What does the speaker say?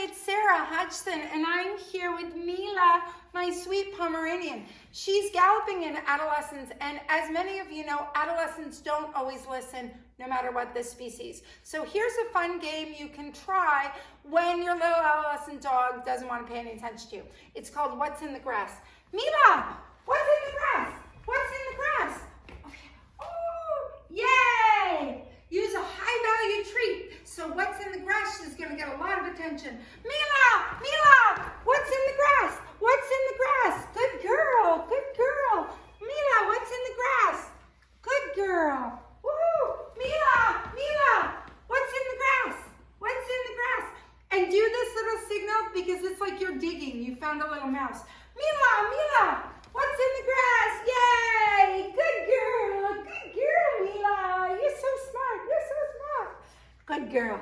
it's Sarah Hodgson, and I'm here with Mila, my sweet Pomeranian. She's galloping in adolescence, and as many of you know, adolescents don't always listen, no matter what the species. So here's a fun game you can try when your little adolescent dog doesn't want to pay any attention to you. It's called What's in the Grass. Mila, what's in the grass? What's in the grass? Okay. Oh, yay! Use a high-value treat. So what's in the grass is going to get a lot of attention. Mila, what's in the grass? What's in the grass? Good girl, Mila, what's in the grass? Good girl. Woohoo! Mila, what's in the grass? What's in the grass? And do this little signal because it's like you're digging. You found a little mouse. Mila, what's in the grass? Yay! Good girl, Mila. You're so smart. Good girl.